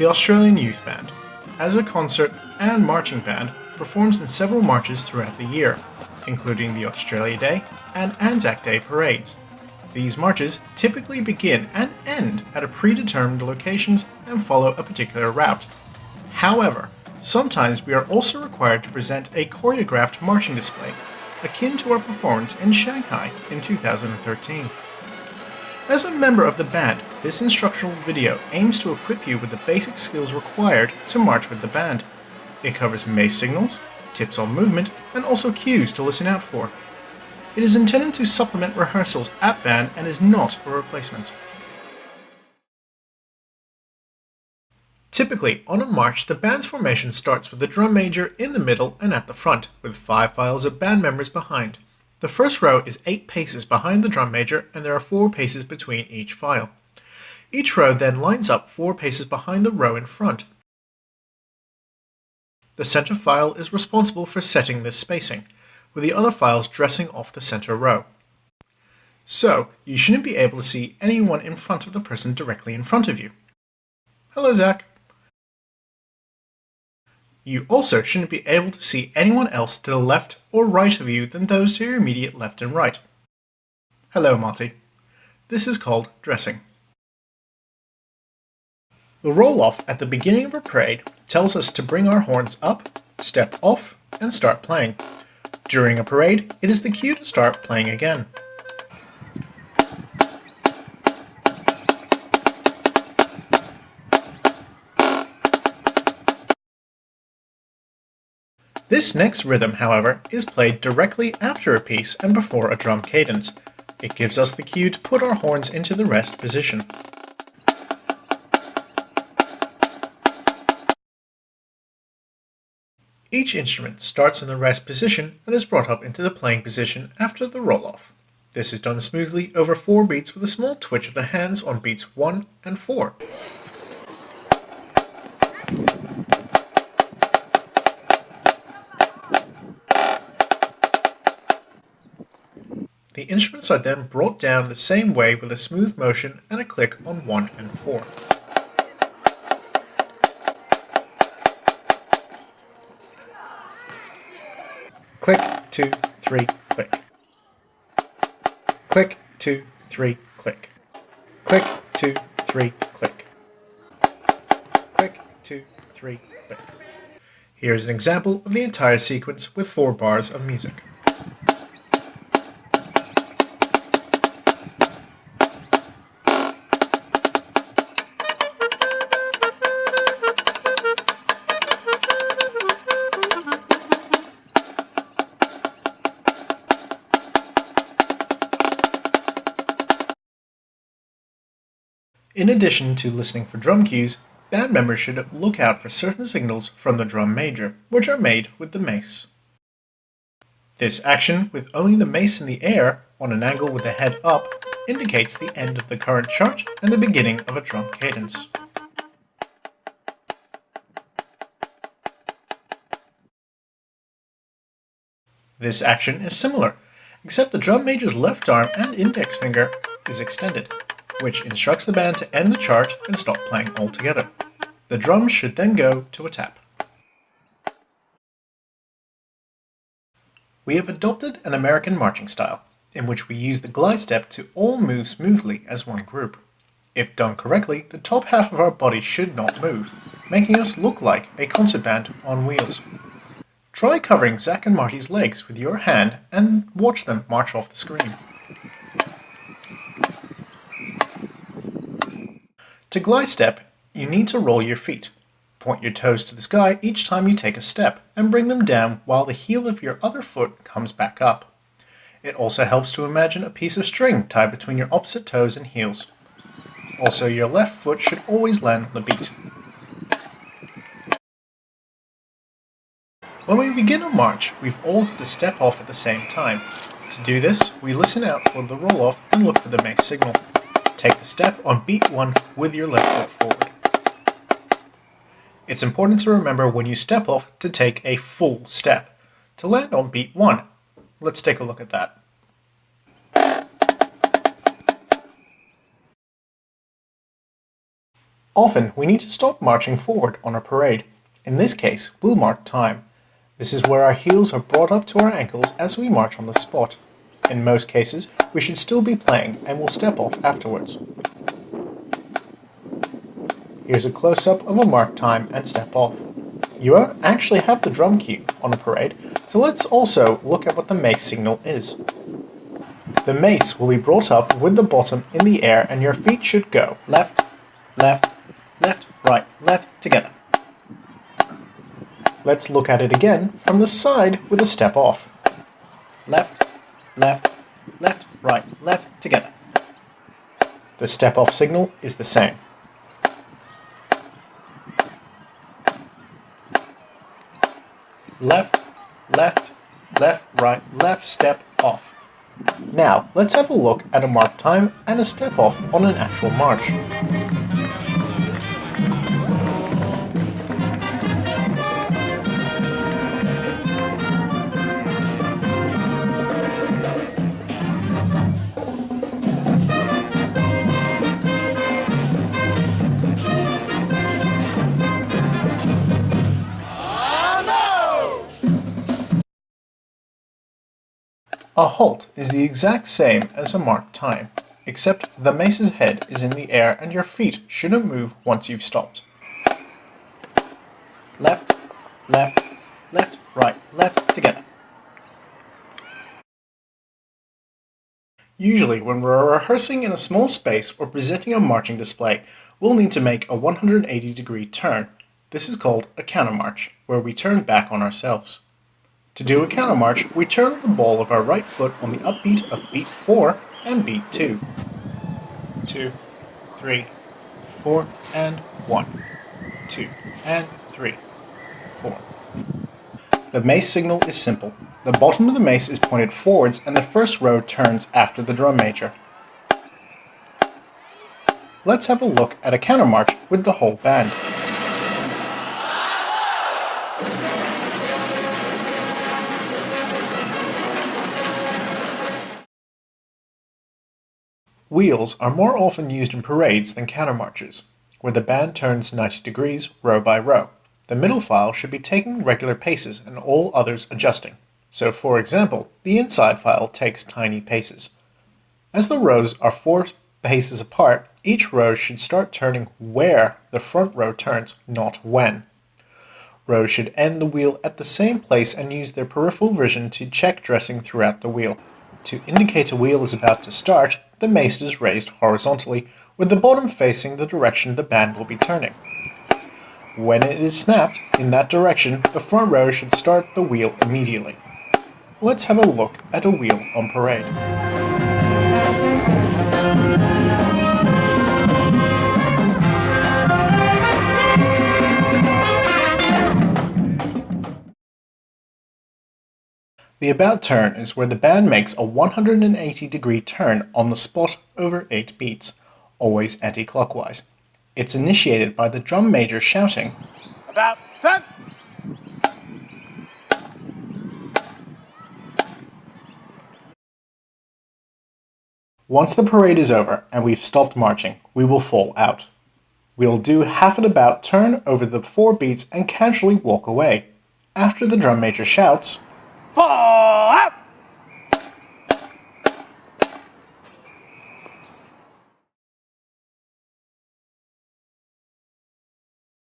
The Australian Youth Band, as a concert and marching band, performs in several marches throughout the year, including the Australia Day and Anzac Day parades. These marches typically begin and end at a predetermined locations and follow a particular route. However, sometimes we are also required to present a choreographed marching display, akin to our performance in Shanghai in 2013. As a member of the band, this instructional video aims to equip you with the basic skills required to march with the band. It covers mace signals, tips on movement, and also cues to listen out for. It is intended to supplement rehearsals at band and is not a replacement. Typically, on a march, the band's formation starts with the drum major in the middle and at the front, with 5 files of band members behind. The first row is 8 paces behind the drum major, and there are 4 paces between each file. Each row then lines up 4 paces behind the row in front. The center file is responsible for setting this spacing, with the other files dressing off the center row. So, you shouldn't be able to see anyone in front of the person directly in front of you. Hello, Zach. You also shouldn't be able to see anyone else to the left or right of you than those to your immediate left and right. Hello, Marty. This is called dressing. The roll-off at the beginning of a parade tells us to bring our horns up, step off, and start playing. During a parade, it is the cue to start playing again. This next rhythm, however, is played directly after a piece and before a drum cadence. It gives us the cue to put our horns into the rest position. Each instrument starts in the rest position and is brought up into the playing position after the roll-off. This is done smoothly over 4 beats with a small twitch of the hands on beats 1 and 4. The instruments are then brought down the same way with a smooth motion and a click on 1 and 4. Click, 2, 3, click. Click, 2, 3, click. Click, 2, 3, click. Click, 2, 3, click. Here is an example of the entire sequence with 4 bars of music. In addition to listening for drum cues, band members should look out for certain signals from the drum major, which are made with the mace. This action, with only the mace in the air on an angle with the head up, indicates the end of the current chart and the beginning of a drum cadence. This action is similar, except the drum major's left arm and index finger is extended, which instructs the band to end the chart and stop playing altogether. The drums should then go to a tap. We have adopted an American marching style, in which we use the glide step to all move smoothly as one group. If done correctly, the top half of our body should not move, making us look like a concert band on wheels. Try covering Zach and Marty's legs with your hand and watch them march off the screen. To glide step, you need to roll your feet. Point your toes to the sky each time you take a step, and bring them down while the heel of your other foot comes back up. It also helps to imagine a piece of string tied between your opposite toes and heels. Also, your left foot should always land on the beat. When we begin a march, we've all got to step off at the same time. To do this, we listen out for the roll-off and look for the mace signal. Take the step on beat 1 with your left foot forward. It's important to remember when you step off to take a full step. To land on beat 1, let's take a look at that. Often, we need to stop marching forward on a parade. In this case, we'll mark time. This is where our heels are brought up to our ankles as we march on the spot. In most cases, we should still be playing and will step off afterwards. Here's a close-up of a mark time and step off. You won't actually have the drum cue on a parade, so let's also look at what the mace signal is. The mace will be brought up with the bottom in the air and your feet should go left, left, left, right, left, together. Let's look at it again from the side with a step off. Left, left, left, right, left, together. The step off signal is the same. Left, left, left, right, left, step off. Now, let's have a look at a mark time and a step off on an actual march. A halt is the exact same as a mark time, except the mace's head is in the air and your feet shouldn't move once you've stopped. Left, left, left, right, left, together. Usually when we're rehearsing in a small space or presenting a marching display, we'll need to make a 180-degree turn. This is called a countermarch, where we turn back on ourselves. To do a countermarch, we turn the ball of our right foot on the upbeat of beat 4 and beat 2. 2, 3, 4, and 1. 2, and 3, 4. The mace signal is simple. The bottom of the mace is pointed forwards and the first row turns after the drum major. Let's have a look at a countermarch with the whole band. Wheels are more often used in parades than countermarches, where the band turns 90 degrees row by row. The middle file should be taking regular paces and all others adjusting. So for example, the inside file takes tiny paces. As the rows are 4 paces apart, each row should start turning where the front row turns, not when. Rows should end the wheel at the same place and use their peripheral vision to check dressing throughout the wheel. To indicate a wheel is about to start, the mace is raised horizontally, with the bottom facing the direction the band will be turning. When it is snapped in that direction, the front row should start the wheel immediately. Let's have a look at a wheel on parade. The about turn is where the band makes a 180-degree turn on the spot over 8 beats, always anti-clockwise. It's initiated by the drum major shouting, "About turn!" Once the parade is over and we've stopped marching, we will fall out. We'll do half an about turn over the 4 beats and casually walk away. After the drum major shouts, "Fall out!"